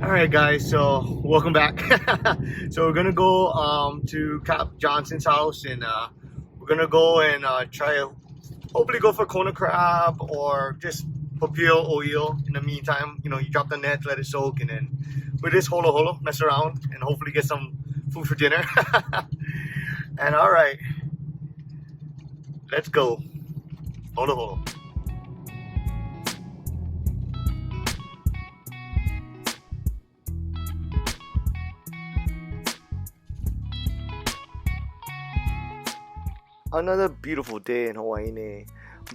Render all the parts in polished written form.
Alright guys, so welcome back. So we're gonna go to Cap Johnson's house, and we're gonna go and try hopefully go for KONA crab or just PAPIO oil. In the meantime, you know, you drop the net, let it soak, and then with this holo mess around and hopefully get some food for dinner. And alright, let's go. Holo. Another beautiful day in Hawaii,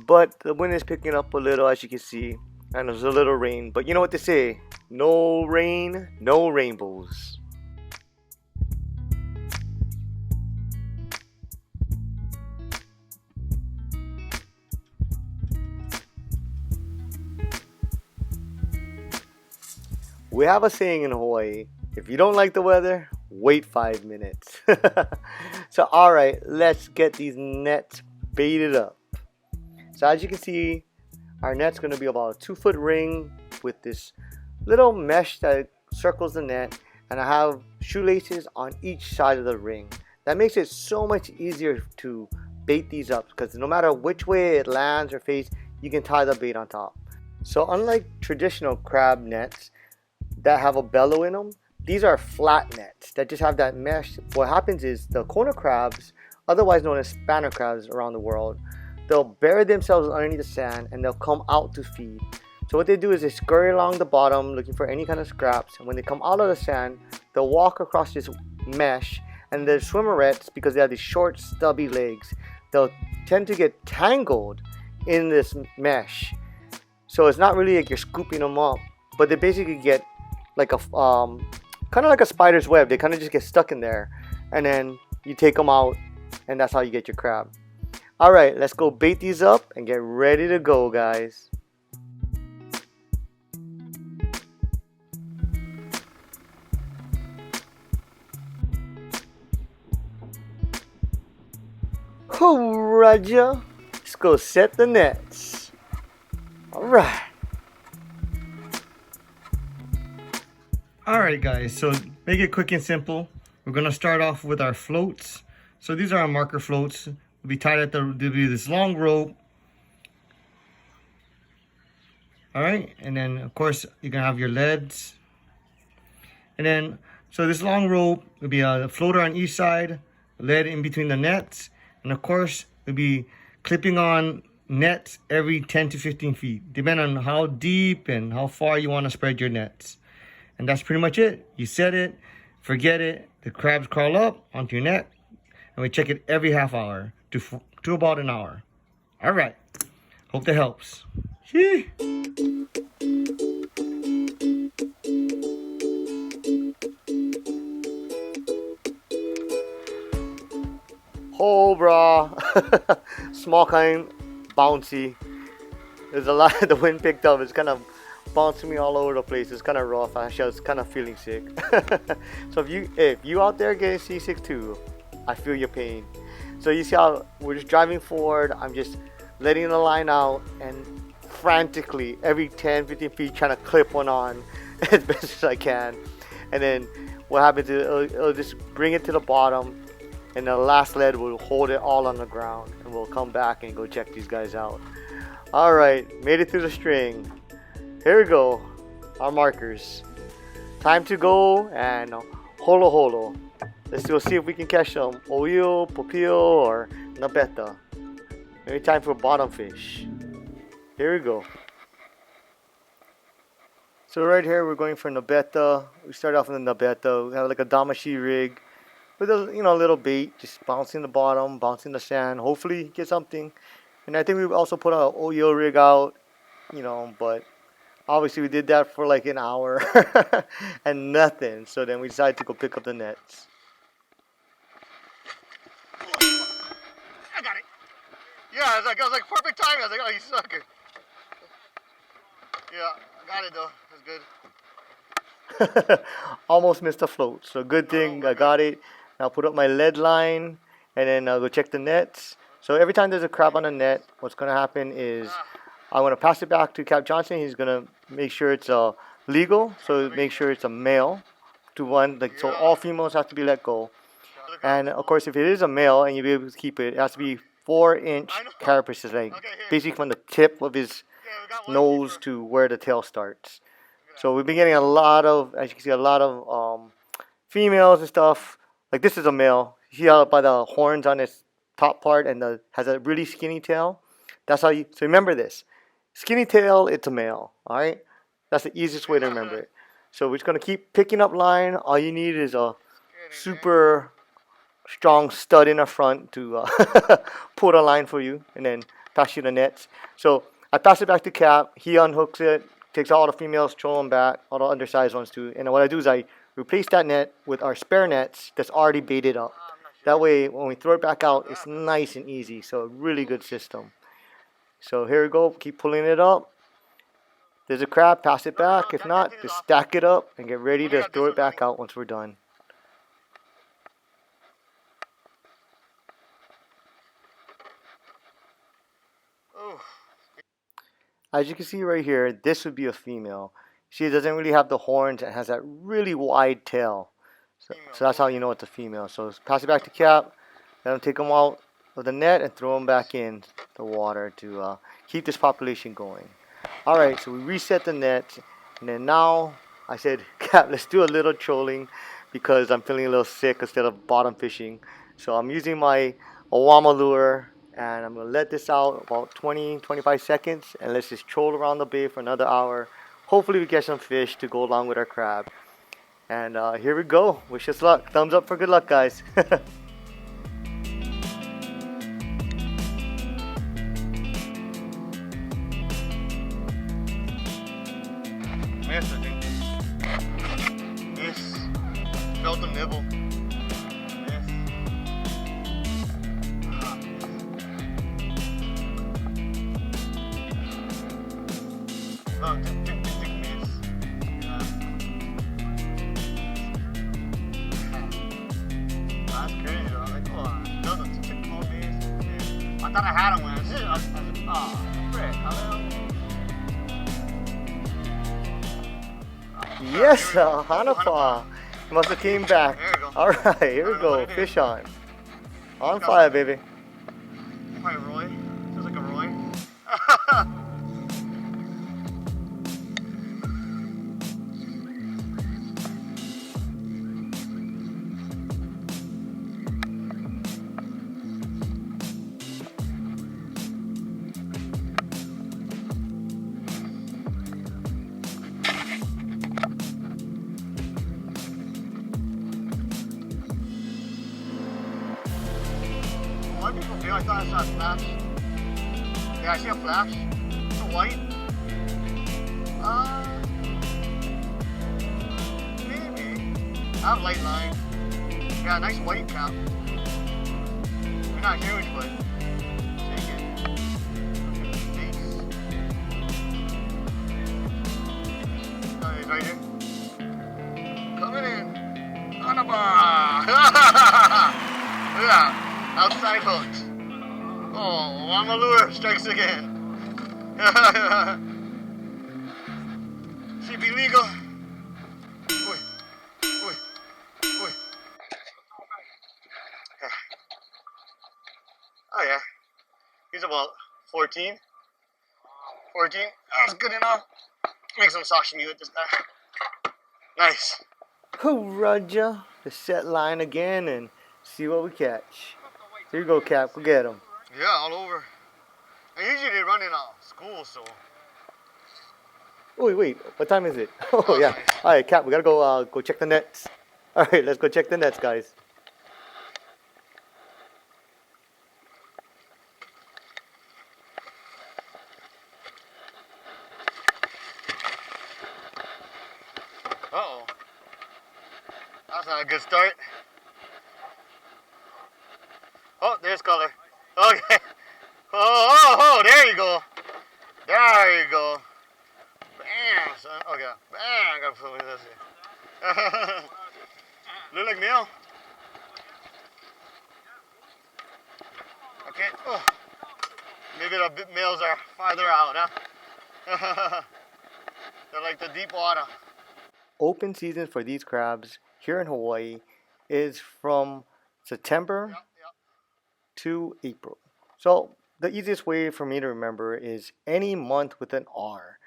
but the wind is picking up a little, as you can see, and there's a little rain. But you know what they say, no rain, no rainbows. We have a saying in Hawaii, if you don't like the weather, wait 5 minutes. So alright, let's get these nets baited up. So as you can see, our net's going to be about a 2-foot ring with this little mesh that circles the net, and I have shoelaces on each side of the ring. That makes it so much easier to bait these up, because no matter which way it lands or face, you can tie the bait on top. So unlike traditional crab nets that have a bellow in them, these are flat nets that just have that mesh. What happens is the KONA crabs, otherwise known as spanner crabs around the world, they'll bury themselves underneath the sand and they'll come out to feed. So what they do is they scurry along the bottom looking for any kind of scraps, and when they come out of the sand, they'll walk across this mesh, and the swimmerettes, because they have these short stubby legs, they'll tend to get tangled in this mesh. So it's not really like you're scooping them up, but they basically get like a kind of like a spider's web. They kind of just get stuck in there, and then you take them out, and that's how you get your crab. Alright, let's go bait these up and get ready to go, guys. Oh, Roger. Let's go set the nets. Alright. Alright guys, so make it quick and simple. We're going to start off with our floats. So these are our marker floats. Will be tied at there'll be this long rope. Alright, and then of course you're going to have your leads. And then, so this long rope will be a floater on each side, lead in between the nets, and of course it'll be clipping on nets every 10 to 15 feet, depending on how deep and how far you want to spread your nets. And that's pretty much it. You set it, forget it, the crabs crawl up onto your net, and we check it every half hour to about an hour. All right, hope that helps. Yee. Oh, brah. Small kind, bouncy. There's a lot. The wind picked up. It's kind of bouncing me all over the place. It's kind of rough. Actually, I was kind of feeling sick. So if you out there getting seasick too, I feel your pain. So you see how we're just driving forward. I'm just letting the line out and frantically every 10-15 feet trying to clip one on as best as I can. And then what happens is it'll just bring it to the bottom, and the last lead will hold it all on the ground, and we'll come back and go check these guys out. All right, made it through the string. Here we go, our markers. Time to go and holo. Let's go see if we can catch some oio, PAPIO, or nabeta. Maybe time for bottom fish. Here we go. So right here we're going for nabeta. We start off with a nabeta. We have like a damashi rig with a little bait, just bouncing the bottom, bouncing the sand. Hopefully get something. And I think we also put a oio rig out, but obviously we did that for like an hour and nothing. So then we decided to go pick up the nets. I got it. Yeah, it was like perfect timing. I was like, oh, you sucker. Yeah, I got it though. That's good. Almost missed a float. So good thing I got it. I'll put up my lead line, and then I'll go check the nets. So every time there's a crab on the net, what's going to happen is I'm going to pass it back to Cap Johnson. He's going to make sure it's a legal, so make sure it's a male to one. Like so, all females have to be let go. And of course, if it is a male and you be able to keep it, it has to be 4-inch carapaces, like basically from the tip of his nose to where the tail starts. So we've been getting a lot of, as you can see, a lot of females and stuff. Like this is a male. You see how by the horns on his top part and has a really skinny tail. That's how you. So remember this: skinny tail, it's a male. All right, that's the easiest way to remember it. So we're just gonna keep picking up line. All you need is a super strong stud in the front to pull the line for you, and then pass you the nets. So I pass it back to Cap. He unhooks it, takes all the females, throw them back, all the undersized ones too. And what I do is I replace that net with our spare nets that's already baited up. That way, when we throw it back out, it's nice and easy. So a really good system. So here we go. Keep pulling it up. There's a crab. Pass it back. If not, just stack it up and get ready to throw it back out once we're done. As you can see right here, this would be a female. She doesn't really have the horns and has that really wide tail. So that's how you know it's a female. So pass it back to Cap. Let him take them out of the net and throw them back in the water to keep this population going. Alright, so we reset the net. And then now I said, Cap, let's do a little trolling because I'm feeling a little sick instead of bottom fishing. So I'm using my Awama lure. And I'm going to let this out about 20-25 seconds. And let's just troll around the bay for another hour. Hopefully we get some fish to go along with our crab. And here we go. Wish us luck. Thumbs up for good luck, guys. Miss, I think. Miss. Felt the nibble. Oh, miss. That's crazy, though. Like, oh, those are typical miss. I thought I had him when I was like, oh, frick. Yes, Hanapa. Must have came back. Alright, here we go. Fish on. On fire, baby. Probably Roy. Feels like a Roy. I thought I saw a flash. Yeah, I see a flash. It's a white. Maybe. I have light line. Yeah, nice white cap. They're not huge, but take it. Oh, he's right here. Coming in. Hanaba! Look at that. Outside hooked. Oh, Awama lure strikes again. Should be legal. Oi, oi, oi. Oh yeah, he's about 14. 14. That's good enough. Make some sashimi with this guy. Nice. Oh, Roger. The set line again and see what we catch. Here you go, Cap. Go get him. Yeah, all over. And usually they run in school, so. Wait. What time is it? Oh, yeah. All right, Cap. We gotta go check the nets. All right, let's go check the nets, guys. Uh-oh. That's not a good start. Oh, there's color. Okay. Oh, there you go. There you go. Bam, son. Okay. Bam, I gotta put this here. Look like male. Okay. Oh. Maybe the males are farther out, huh? They're like the deep water. open season for these crabs here in Hawaii is from September to April. So the easiest way for me to remember is any month with an R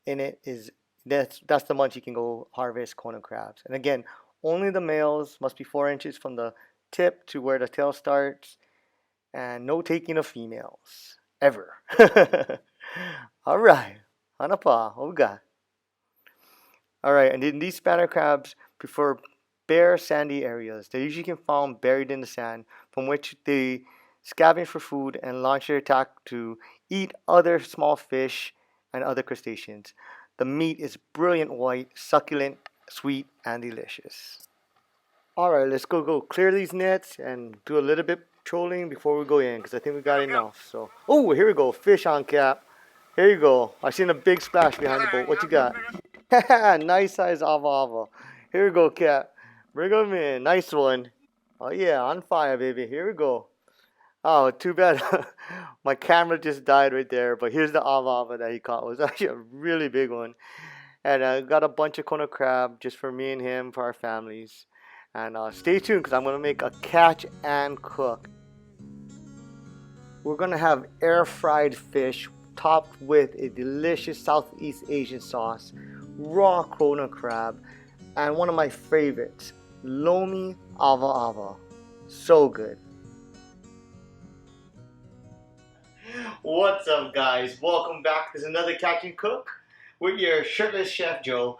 in it is that's the month you can go harvest Kona crabs. And again, only the males must be 4 inches from the tip to where the tail starts, and no taking of females ever. All right, Hanapa, what we got? All right, and then these spanner crabs prefer bare, sandy areas. They usually can be found buried in the sand, from which they scavenge for food and launch their attack to eat other small fish and other crustaceans. The meat is brilliant white, succulent, sweet, and delicious. All right, let's go clear these nets and do a little bit trolling before we go in, because I think we got enough. So, oh, here we go, fish on cap. Here you go. I seen a big splash behind the boat. What you got? Nice size ava. Here we go, Cap. Bring them in. Nice one. Oh yeah, on fire, baby. Here we go. Oh, too bad. My camera just died right there. But here's the ava that he caught. It was actually a really big one. And I got a bunch of Kona crab just for me and him, for our families. And stay tuned, because I'm going to make a catch and cook. We're going to have air fried fish topped with a delicious Southeast Asian sauce, raw Kona crab, and one of my favorites, lomi ava. So good. What's up, guys? Welcome back. There's another Catch and Cook with your shirtless chef Joe.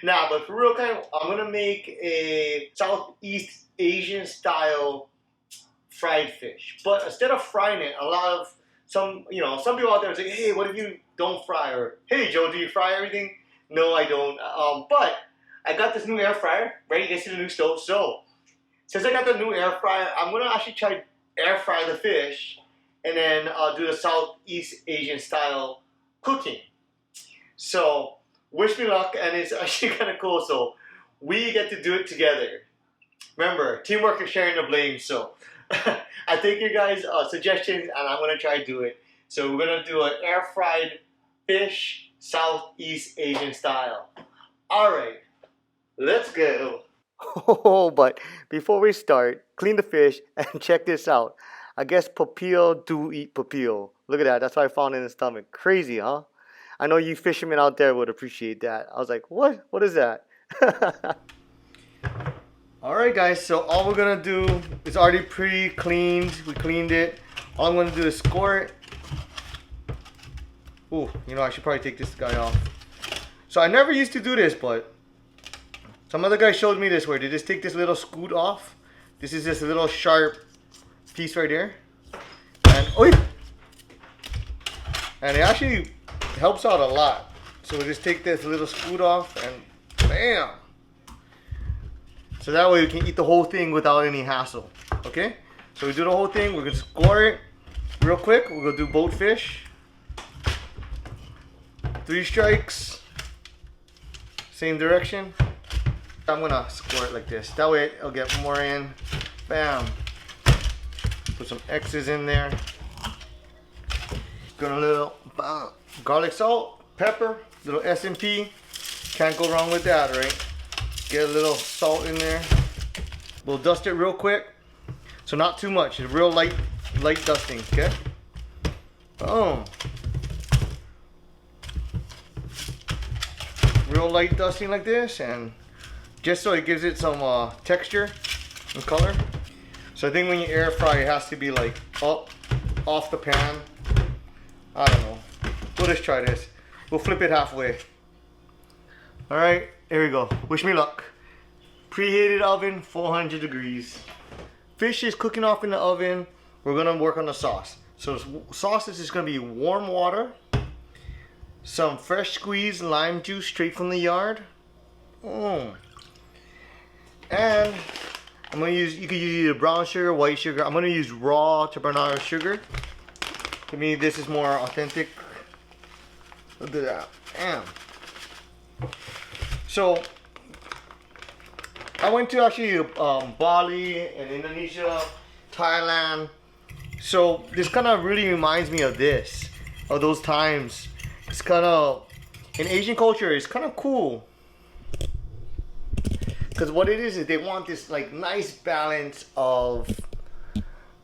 Now, but for real, I'm gonna make a Southeast Asian style fried fish. But instead of frying it, some people out there say, hey, what if you don't fry? Or, hey, Joe, do you fry everything? No, I don't. But I got this new air fryer, ready to get to the new stove. So, since I got the new air fryer, I'm going to actually try air fry the fish and then do the Southeast Asian style cooking. So, wish me luck, and it's actually kind of cool. So, we get to do it together. Remember, teamwork is sharing the blame. So, I take your guys' suggestions, and I'm going to try to do it. So, we're going to do an air fried fish Southeast Asian style. All right, let's go. Oh, but before we start, clean the fish and check this out. I guess PAPIO do eat PAPIO. Look at that. That's what I found in his stomach. Crazy, huh? I know you fishermen out there would appreciate that. I was like, what? What is that? All right, guys. So all we're going to do is already pre-cleaned. We cleaned it. All I'm going to do is score it. Ooh, I should probably take this guy off. So I never used to do this, but some other guy showed me this where they just take this little scoot off. This is just a little sharp piece right there. And and it actually helps out a lot. So we just take this little scoot off and bam. So that way we can eat the whole thing without any hassle. Okay? So we do the whole thing. We're going to score it real quick. We're going to do boat fish. 3 strikes. Same direction. I'm going to score it like this. That way it'll get more in. Bam. Put some X's in there. Got a little garlic salt, pepper, little S&P. Can't go wrong with that, right? Get a little salt in there. We'll dust it real quick. So not too much. It's real light dusting, okay? Boom. Real light dusting like this, and just so it gives it some texture and color. So I think when you air fry, it has to be like up off the pan. I don't know. We'll just try this. We'll flip it halfway. All right, here we go. Wish me luck. Preheated oven, 400 degrees. Fish is cooking off in the oven. We're gonna work on the sauce. So sauce is just gonna be warm water, some fresh squeezed lime juice straight from the yard. And I'm gonna use, you could use either brown sugar, white sugar. I'm gonna use raw turbinado sugar. To me, this is more authentic. Look at that. Damn. So I went to actually Bali and Indonesia, Thailand. So this kind of really reminds me of those times. It's kind of, in Asian culture, it's kind of cool Because what it is they want this like nice balance of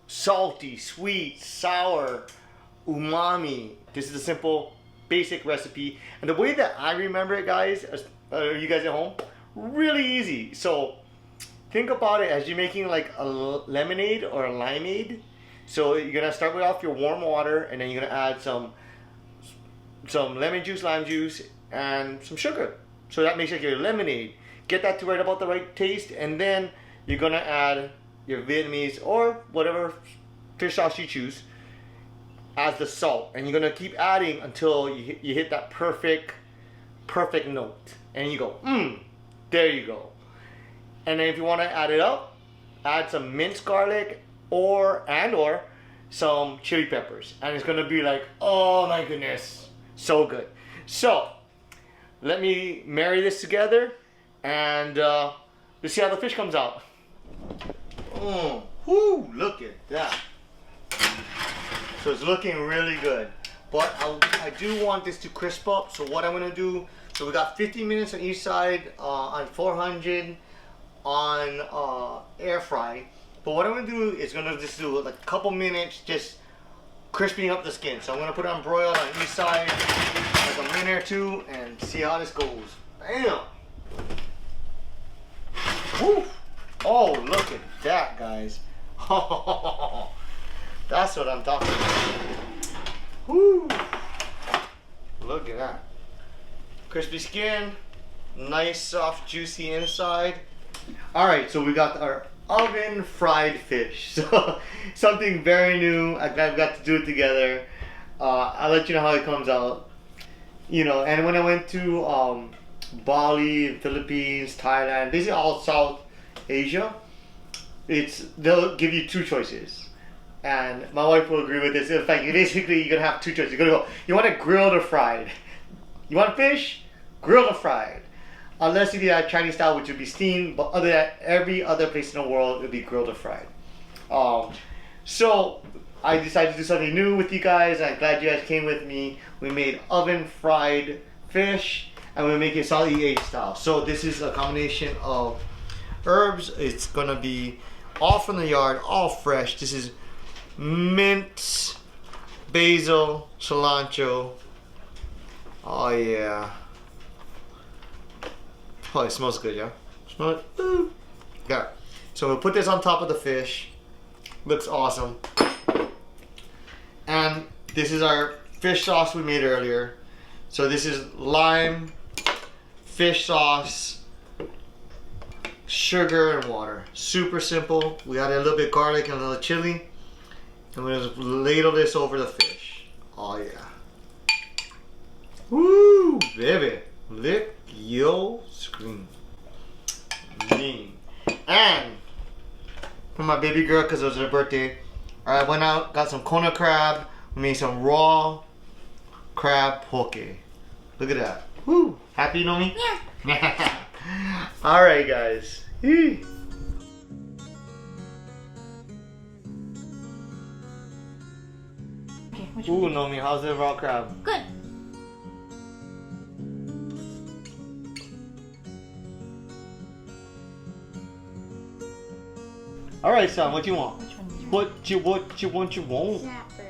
salty, sweet, sour, umami. This is a simple, basic recipe. And the way that I remember it, guys, you guys at home, really easy. So think about it as you're making like a lemonade or a limeade. So you're gonna start with off your warm water, and then you're gonna add some lemon juice, lime juice, and some sugar. So that makes like your lemonade. Get that to right about the right taste, and then you're gonna add your Vietnamese or whatever fish sauce you choose as the salt, and you're gonna keep adding until you hit that perfect note, and you go, there you go. And then if you want to add it up, add some minced garlic or some chili peppers, and it's gonna be like, oh my goodness, so good. So let me marry this together, and let's see how the fish comes out. Whoo, look at that. So it's looking really good, but I do want this to crisp up. So what I'm gonna do, so we got 15 minutes on each side on 400 on air fry. But what I'm gonna do is just do like a couple minutes just crisping up the skin. So I'm gonna put it on broil on each side like a minute or two and see how this goes. Bam! Woo! Oh, look at that, guys. That's what I'm talking about. Woo! Look at that. Crispy skin, nice, soft, juicy inside. Alright, so we got our oven fried fish. So something very new. I've got to do it together. I'll let you know how it comes out. You know, and when I went to Bali, Philippines, Thailand, this is all South Asia. They'll give you two choices. And my wife will agree with this. In fact, basically you're gonna have two choices. You're gonna go, you want it grilled or fried? You want fish? Grilled or fried? Unless you do that Chinese style, which would be steamed, but other than that, every other place in the world would be grilled or fried. So I decided to do something new with you guys. I'm glad you guys came with me. We made oven fried fish, and we're making Southeast Asian style. So this is a combination of herbs. It's gonna be all from the yard, all fresh. This is mint, basil, cilantro. Oh yeah. Oh, it smells good, yeah? Smell it? Ooh. Got it. So we'll put this on top of the fish. Looks awesome. And this is our fish sauce we made earlier. So this is lime, fish sauce, sugar, and water. Super simple. We added a little bit of garlic and a little chili. And we're gonna ladle this over the fish. Oh yeah. Woo, baby. Lick your screen. And for my baby girl, because it was her birthday, I went out, got some KONA crab. We made some raw crab poke. Look at that. Woo. Happy, you know me? Yeah. Alright, guys. Ooh, Nomi, how's the raw crab? Good. Alright, son, what you want? Which one? What you want? Snapper.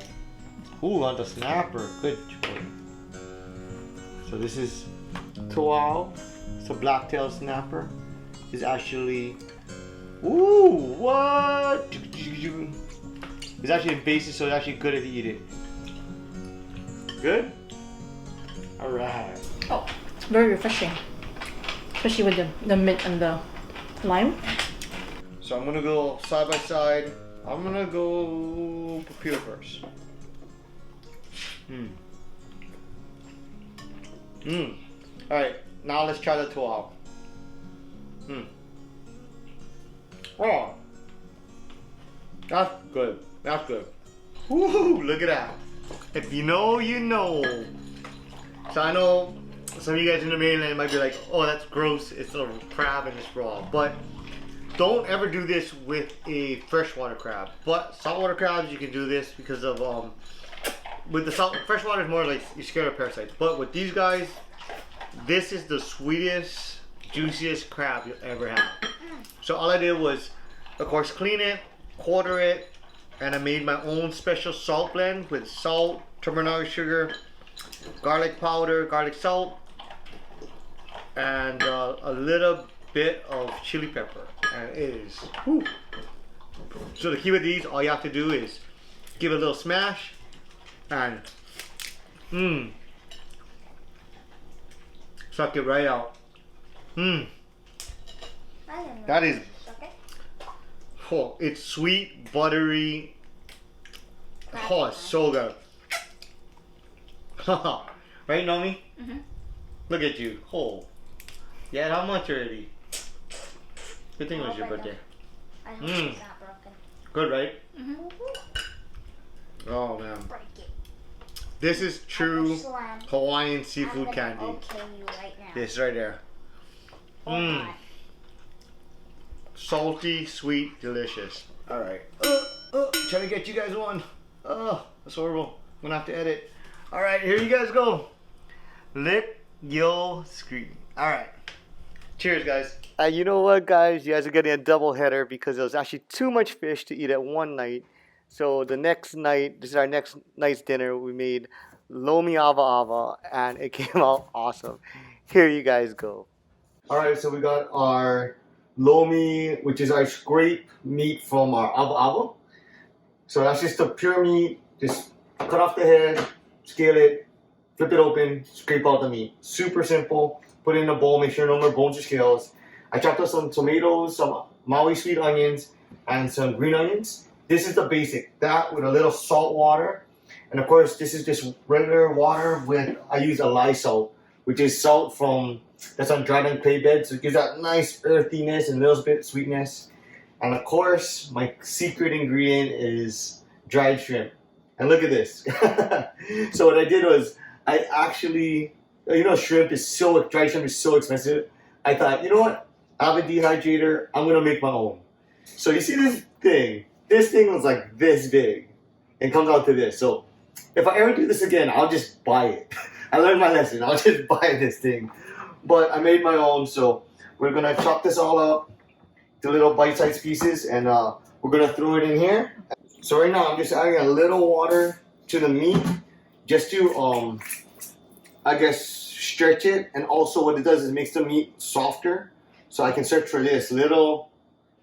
Ooh, on the snapper. Good choice. So this is TOAU. It's a blacktail snapper. It's actually, ooh, what? It's actually invasive, so it's actually good if you eat it. Good? Alright. Oh, it's very refreshing. Especially with the mint and the lime. So I'm gonna go side by side. I'm gonna go PAPIO first. Alright, now let's try the TOAU. Oh, that's good. That's good. Woo, look at that. If you know, you know. So I know some of you guys in the mainland might be like, oh, that's gross. It's a crab and it's raw. But don't ever do this with a freshwater crab. But saltwater crabs, you can do this because of with the freshwater is more like you're scared of parasites. But with these guys, this is the sweetest, juiciest crab you'll ever have. So all I did was, of course, clean it, quarter it, and I made my own special salt blend with salt, turmeric sugar, garlic powder, garlic salt, and a little bit of chili pepper. And it is, whew. So the key with these, all you have to do is give it a little smash, and suck it right out. That is, oh, it's sweet, buttery. Oh, it's so good. Right, Nomi? Look at you. Oh, yeah, how much already? Good thing it was your birthday. Good, right? Oh man, this is true Hawaiian seafood candy. This right there. Salty, sweet, delicious. All right. Trying to get you guys one. Oh, that's horrible. I'm gonna have to edit. All right, here you guys go. Lick your screen. All right. Cheers, guys. You know what, guys? You guys are getting a double header because there was actually too much fish to eat at one night. So the next night, this is our next night's dinner. We made lomi ava ava, and it came out awesome. Here you guys go. All right, so we got our lomi, which is our scrape meat from our ava ava. So that's just the pure meat. Just cut off the head, scale it, flip it open, scrape out the meat. Super simple. Put it in a bowl. Make sure no more bones or scales. I chopped up some tomatoes, some Maui sweet onions, and some green onions. This is the basic. That with a little salt water. And of course, this is just regular water with, I use a lye salt, which is salt that's on dried on clay bed. So it gives that nice earthiness and a little bit of sweetness. And of course, my secret ingredient is dried shrimp. And look at this. So what I did was, I actually, you know, dried shrimp is so expensive. I thought, you know what? I have a dehydrator. I'm going to make my own. So you see this thing? This thing was like this big. It comes out to this. So if I ever do this again, I'll just buy it. I learned my lesson. I'll just buy this thing. But I made my own. So we're going to chop this all up to little bite-sized pieces. And we're going to throw it in here. So right now, I'm just adding a little water to the meat. Just to, I guess, stretch it. And also what it does is it makes the meat softer. So I can search for this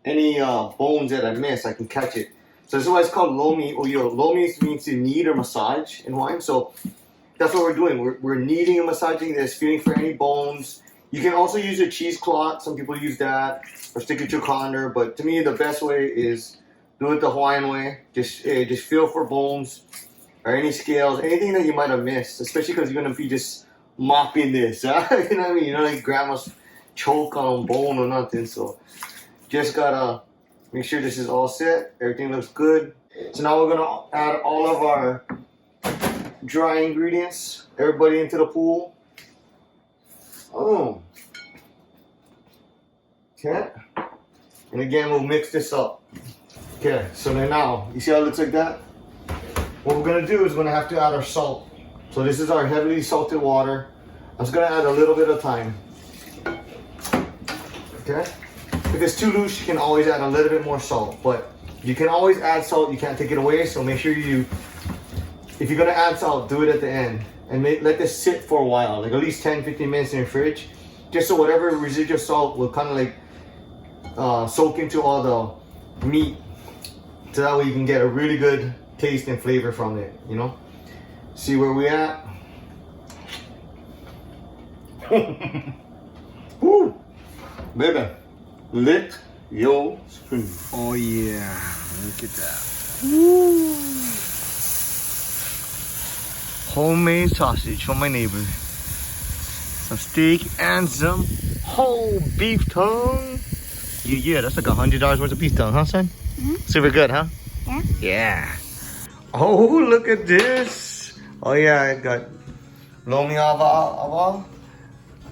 any bones that I miss, I can catch it. So this is why it's called lomi oio. Lomi means to knead or massage in Hawaiian. So that's what we're doing. We're kneading and massaging this, feeling for any bones. You can also use a cheesecloth. Some people use that, or stick it to a colander. But to me, the best way is do it the Hawaiian way. Just feel for bones or any scales, anything that you might have missed. Especially because you're gonna be just mopping this. You know what I mean? You know, like grandma's choke on bone or nothing. So just gotta make sure this is all set. Everything looks good. So now we're gonna add all of our dry ingredients. Everybody into the pool. Oh. Okay. And again, we'll mix this up. Okay, so then now, you see how it looks like that? What we're gonna do is we're gonna have to add our salt. So this is our heavily salted water. I'm just gonna add a little bit of thyme. Okay? If it's too loose, you can always add a little bit more salt. But you can always add salt, you can't take it away. So make sure if you're gonna add salt, do it at the end. And let this sit for a while, like at least 10-15 minutes in your fridge. Just so whatever residual salt will kind of like soak into all the meat. So that way you can get a really good taste and flavor from it, you know? See where we at? Woo! Baby, lick your spoon. Oh yeah, look at that. Woo! Homemade sausage from my neighbor. Some steak and some whole beef tongue. Yeah, that's like $100 worth of beef tongue, huh, son? Super good, huh? Yeah. Yeah. Oh, look at this. Oh yeah, I got lomi ava,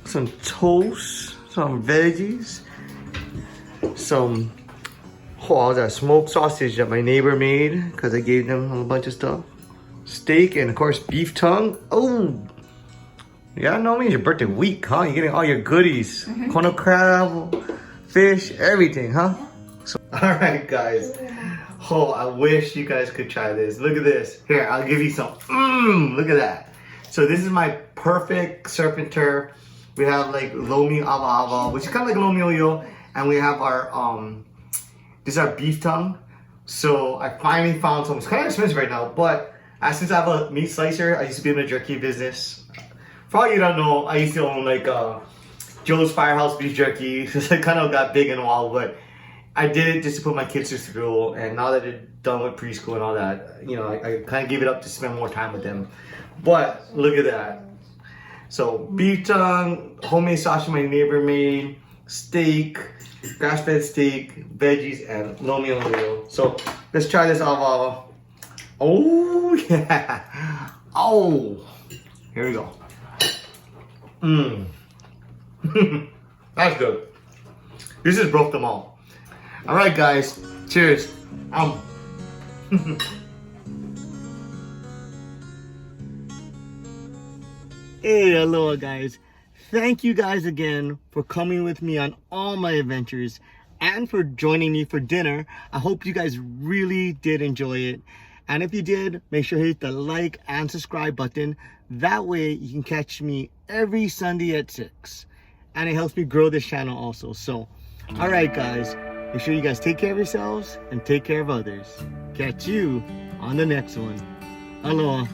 some toast, some veggies, some that smoked sausage that my neighbor made because I gave them a bunch of stuff. Steak and of course beef tongue. Oh, Yeah, no, me, your birthday week, huh? You're getting all your goodies. Kona crab, fish, everything, huh? So, alright, guys. Oh, I wish you guys could try this. Look at this. Here, I'll give you some. Look at that. So this is my perfect surf and turf. We have like lomi ava ava, which is kind of like lomi oyo, and we have our this is our beef tongue. So I finally found some. It's kind of expensive right now, but since I have a meat slicer, I used to be in the jerky business. For all you don't know, I used to own like Joe's Firehouse beef jerky. So it kind of got big and wild, but I did it just to put my kids through school. And now that they're done with preschool and all that, you know, I kind of gave it up to spend more time with them. But look at that. So beef tongue, homemade sashimi my neighbor made, steak, grass-fed steak, veggies, and lomi oil. So let's try this ava. Oh yeah. Oh, here we go. That's good. This just broke them all. All right, guys. Cheers. Hey, aloha guys. Thank you guys again for coming with me on all my adventures and for joining me for dinner. I hope you guys really did enjoy it. And if you did, make sure to hit the like and subscribe button. That way you can catch me every Sunday at 6. And it helps me grow this channel also. So, all right guys, make sure you guys take care of yourselves and take care of others. Catch you on the next one. Aloha.